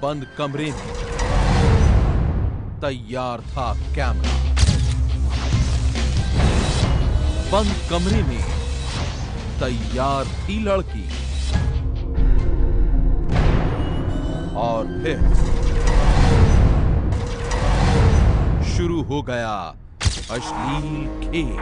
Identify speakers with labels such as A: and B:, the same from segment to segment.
A: बंद कमरे में तैयार था कैमरा। बंद कमरे में तैयार थी लड़की। और फिर शुरू हो गया अश्लील खेल।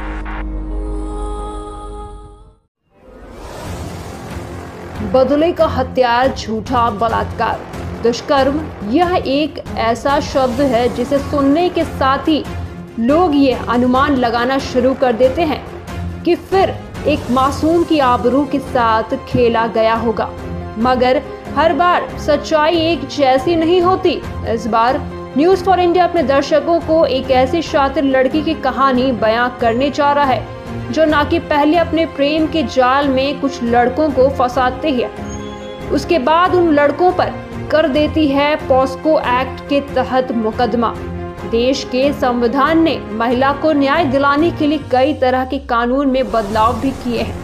B: बदले का हथियार झूठा बलात्कार दुष्कर्म, यह एक ऐसा शब्द है जिसे सुनने के साथ ही लोग ये अनुमान लगाना शुरू कर देते हैं कि फिर एक मासूम की आबरू के साथ खेला गया होगा। मगर हर बार सच्चाई एक जैसी नहीं होती। इस बार न्यूज़ फॉर इंडिया अपने दर्शकों को एक ऐसी शातिर लड़की की कहानी बयां करने जा रहा है जो ना कि पहले अपने प्रेम के जाल में कुछ लड़कों को फंसाते हैं, उसके बाद उन लड़कों पर कर देती है पॉस्को एक्ट के तहत मुकदमा। देश के संविधान ने महिला को न्याय दिलाने के लिए कई तरह के कानून में बदलाव भी किए हैं।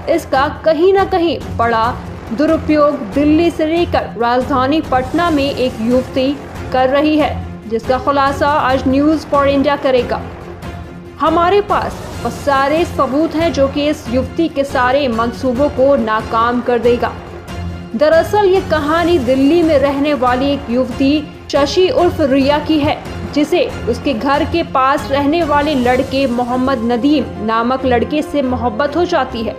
B: इसका कहीं ना कहीं बड़ा दुरुपयोग दिल्ली से लेकर राजधानी पटना में एक युवती कर रही है, जिसका खुलासा आज न्यूज़ फॉर इंडिया करेगा। हमारे पास वो सारे सबूत हैं जो कि इस युवती के सारे मंसूबों को नाकाम कर देगा। दरअसल ये कहानी दिल्ली में रहने वाली एक युवती शशि उर्फ रिया की है, जिसे उसके घर के पास रहने वाले लड़के मोहम्मद नदीम नामक लड़के से मोहब्बत हो जाती है।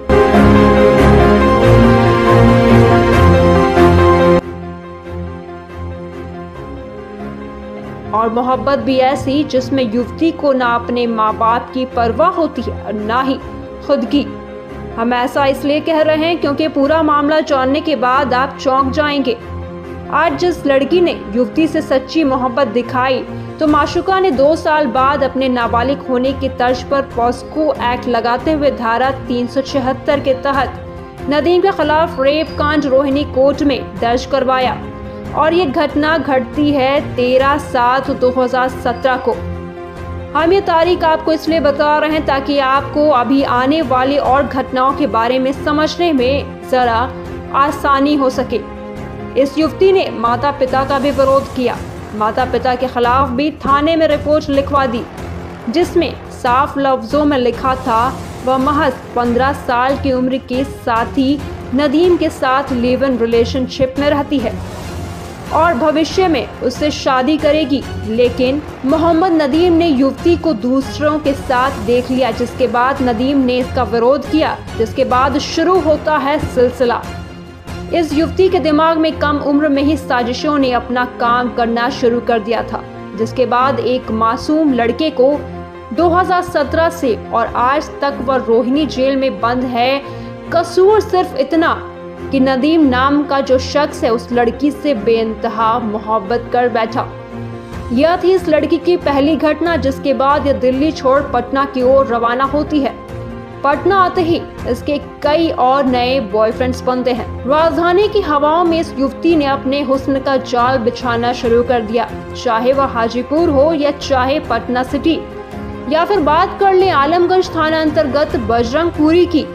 B: और मोहब्बत भी ऐसी जिसमें युवती को ना अपने माँ बाप की परवाह होती है और ना ही खुद की। हम ऐसा इसलिए कह रहे हैं क्योंकि पूरा मामला जानने के बाद आप चौंक जाएंगे। आज जिस लड़की ने युवती से सच्ची मोहब्बत दिखाई तो माशूका ने 2 साल बाद अपने नाबालिग होने की तर्ज पर पॉस्को एक्ट लगाते हुए धारा 376 के तहत नदीम के खिलाफ रेप कांड रोहिणी कोर्ट में दर्ज करवाया। और ये घटना घटती है 13/7/2017 को। हम ये तारीख आपको इसलिए बता रहे हैं ताकि आपको अभी आने वाली और घटनाओं के बारे में समझने में जरा आसानी हो सके। इस युवती ने माता पिता का भी विरोध किया। माता पिता के खिलाफ भी थाने में रिपोर्ट लिखवा दी, जिसमें साफ लफ्जों में लिखा था वह महज 15 साल की उम्र के साथी नदीम के साथ लिव इन रिलेशनशिप में रहती है और भविष्य में उससे शादी करेगी। लेकिन मोहम्मद नदीम ने युवती को दूसरों के साथ देख लिया, जिसके बाद नदीम ने इसका विरोध किया, जिसके बाद शुरू होता है सिलसिला। इस युवती के दिमाग में कम उम्र में ही साजिशों ने अपना काम करना शुरू कर दिया था, जिसके बाद एक मासूम लड़के को 2017 से और आज तक वह रोहिणी जेल में बंद है। कसूर सिर्फ इतना कि नदीम नाम का जो शख्स है उस लड़की से बेइंतहा मोहब्बत कर बैठा। यह थी इस लड़की की पहली घटना, जिसके बाद यह दिल्ली छोड़ पटना की ओर रवाना होती है। पटना आते ही इसके कई और नए बॉयफ्रेंड्स बनते हैं। राजधानी की हवाओं में इस युवती ने अपने हुस्न का जाल बिछाना शुरू कर दिया, चाहे वह हाजीपुर हो या चाहे पटना सिटी, या फिर बात कर ले आलमगंज थाना अंतर्गत बजरंगपुरी की।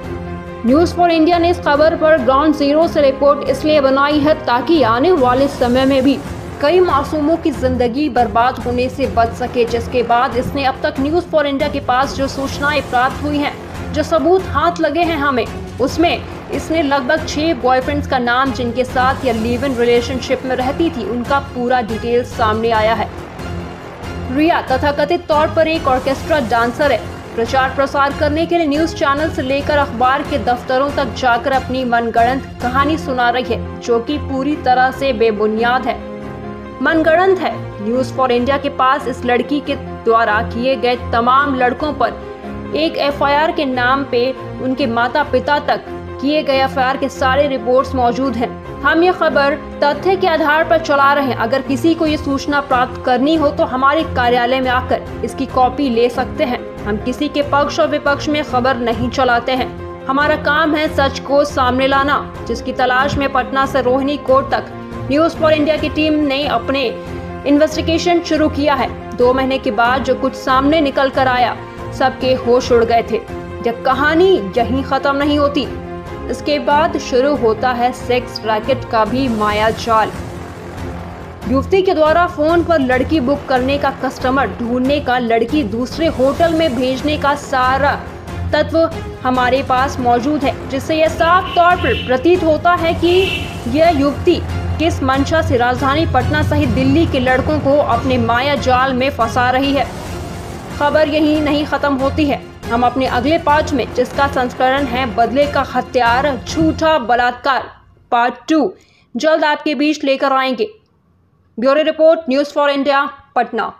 B: न्यूज़ फॉर इंडिया ने इस खबर पर ग्राउंड जीरो से रिपोर्ट इसलिए बनाई है ताकि आने वाले समय में भी कई मासूमों की जिंदगी बर्बाद होने से बच सके। जिसके बाद इसने अब तक न्यूज़ फॉर इंडिया के पास जो सूचनाएं प्राप्त हुई हैं, जो सबूत हाथ लगे हैं हमें, उसमें इसने लगभग 6 बॉयफ्रेंड्स का नाम जिनके साथ यह लिव इन रिलेशनशिप में रहती थी उनका पूरा डिटेल सामने आया है। रिया तथाकथित तौर पर एक ऑर्केस्ट्रा डांसर है। प्रचार प्रसार करने के लिए न्यूज चैनल से लेकर अखबार के दफ्तरों तक जाकर अपनी मनगढ़ंत कहानी सुना रही है, जो कि पूरी तरह से बेबुनियाद है, मनगढ़ंत है। न्यूज़ फॉर इंडिया के पास इस लड़की के द्वारा किए गए तमाम लड़कों पर एक एफआईआर के नाम पे उनके माता पिता तक किए गए एफआईआर के सारे रिपोर्ट्स मौजूद हैं। हम ये खबर तथ्य के आधार पर चला रहे हैं। अगर किसी को ये सूचना प्राप्त करनी हो तो हमारे कार्यालय में आकर इसकी कॉपी ले सकते हैं। हम किसी के पक्ष और विपक्ष में खबर नहीं चलाते हैं। हमारा काम है सच को सामने लाना, जिसकी तलाश में पटना से रोहिणी कोर्ट तक न्यूज़ फॉर इंडिया की टीम ने अपने इन्वेस्टिगेशन शुरू किया है। 2 महीने के बाद जो कुछ सामने निकल कर आया, सबके होश उड़ गए थे। यह कहानी यहीं खत्म नहीं होती। इसके बाद शुरू होता है सेक्स रैकेट का भी माया जाल। युवती के द्वारा फोन पर लड़की बुक करने का, कस्टमर ढूंढने का, लड़की दूसरे होटल में भेजने का सारा तत्व हमारे पास मौजूद है, जिससे यह साफ तौर पर प्रतीत होता है कि यह युवती किस मंशा से राजधानी पटना सहित दिल्ली के लड़कों को अपने माया जाल में फंसा रही है। खबर यही नहीं खत्म होती है। हम अपने अगले पार्ट में, जिसका संस्करण है बदले का हथियार, झूठा बलात्कार पार्ट 2, जल्द आपके बीच लेकर आएंगे। Bureau report, news for India, Patna.